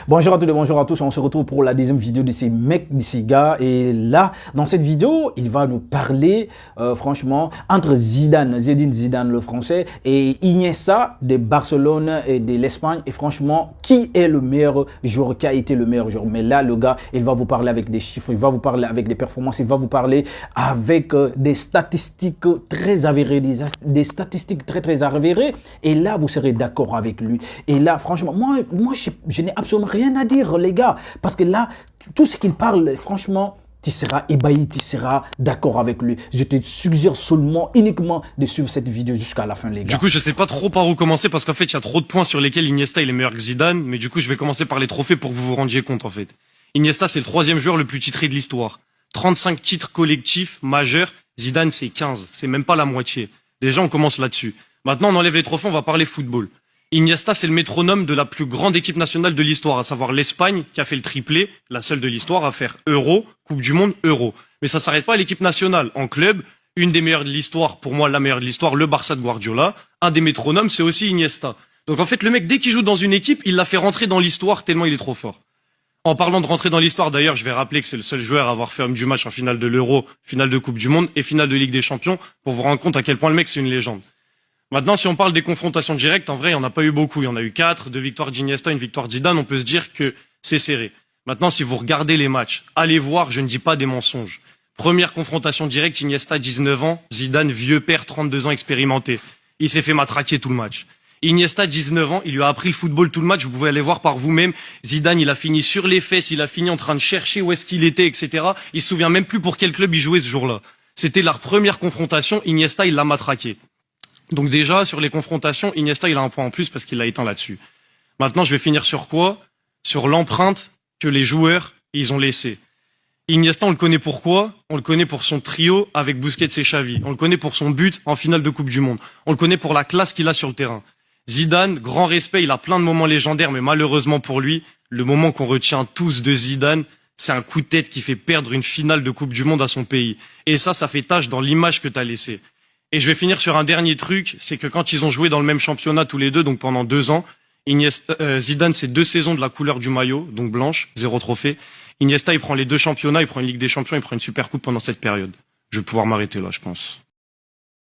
Bonjour à toutes et bonjour à tous, on se retrouve pour la deuxième vidéo de ces mecs, de ces gars. Et là, dans cette vidéo, il va nous parler, franchement, entre Zinedine Zidane, le français, et Iniesta de Barcelone et de l'Espagne. Et franchement, qui est le meilleur joueur, qui a été le meilleur joueur? Mais là, le gars, il va vous parler avec des chiffres, il va vous parler avec des performances, il va vous parler avec des statistiques très avérées, des statistiques très avérées. Et là, vous serez d'accord avec lui. Et là, franchement, moi je n'ai absolument rien à dire, les gars. Parce que là, tout ce qu'il parle, franchement, tu seras ébahi, tu seras d'accord avec lui. Je te suggère uniquement de suivre cette vidéo jusqu'à la fin, les gars. Du coup, je sais pas trop par où commencer parce qu'en fait, il y a trop de points sur lesquels Iniesta il est meilleur que Zidane. Mais du coup, je vais commencer par les trophées pour que vous vous rendiez compte, en fait. Iniesta, c'est le troisième joueur le plus titré de l'histoire. 35 titres collectifs majeurs. Zidane, c'est 15. C'est même pas la moitié. Déjà, on commence là-dessus. Maintenant, on enlève les trophées, on va parler football. Iniesta, c'est le métronome de la plus grande équipe nationale de l'histoire, à savoir l'Espagne, qui a fait le triplé, la seule de l'histoire à faire Euro, Coupe du Monde, Euro. Mais ça s'arrête pas à l'équipe nationale. En club, une des meilleures de l'histoire, pour moi la meilleure de l'histoire, le Barça de Guardiola. Un des métronomes, c'est aussi Iniesta. Donc en fait, le mec, dès qu'il joue dans une équipe, il l'a fait rentrer dans l'histoire tellement il est trop fort. En parlant de rentrer dans l'histoire, d'ailleurs, je vais rappeler que c'est le seul joueur à avoir fait homme du match en finale de l'Euro, finale de Coupe du Monde et finale de Ligue des Champions, pour vous rendre compte à quel point le mec, c'est une légende. Maintenant, si on parle des confrontations directes, en vrai, il n'y en a pas eu beaucoup. Il y en a eu 4, 2 victoires d'Iniesta, une victoire de Zidane. On peut se dire que c'est serré. Maintenant, si vous regardez les matchs, allez voir, je ne dis pas des mensonges. Première confrontation directe, Iniesta, 19 ans. Zidane, vieux père, 32 ans, expérimenté. Il s'est fait matraquer tout le match. Iniesta, 19 ans, il lui a appris le football tout le match. Vous pouvez aller voir par vous-même. Zidane, il a fini sur les fesses, il a fini en train de chercher où est-ce qu'il était, etc. Il se souvient même plus pour quel club il jouait ce jour-là. C'était leur première confrontation. Iniesta, il l'a matraqué. Donc déjà, sur les confrontations, Iniesta, il a un point en plus parce qu'il l'a éteint là-dessus. Maintenant, je vais finir sur quoi? Sur l'empreinte que les joueurs, ils ont laissée. Iniesta, on le connaît pourquoi? On le connaît pour son trio avec Busquets et Xavi. On le connaît pour son but en finale de Coupe du Monde. On le connaît pour la classe qu'il a sur le terrain. Zidane, grand respect, il a plein de moments légendaires, mais malheureusement pour lui, le moment qu'on retient tous de Zidane, c'est un coup de tête qui fait perdre une finale de Coupe du Monde à son pays. Et ça fait tache dans l'image que t'as laissée. Et je vais finir sur un dernier truc, c'est que quand ils ont joué dans le même championnat tous les deux, donc pendant 2 ans, Zidane, c'est 2 saisons de la couleur du maillot, donc blanche, 0 trophée. Iniesta, il prend les 2 championnats, il prend une Ligue des Champions, il prend une Super Coupe pendant cette période. Je vais pouvoir m'arrêter là, je pense.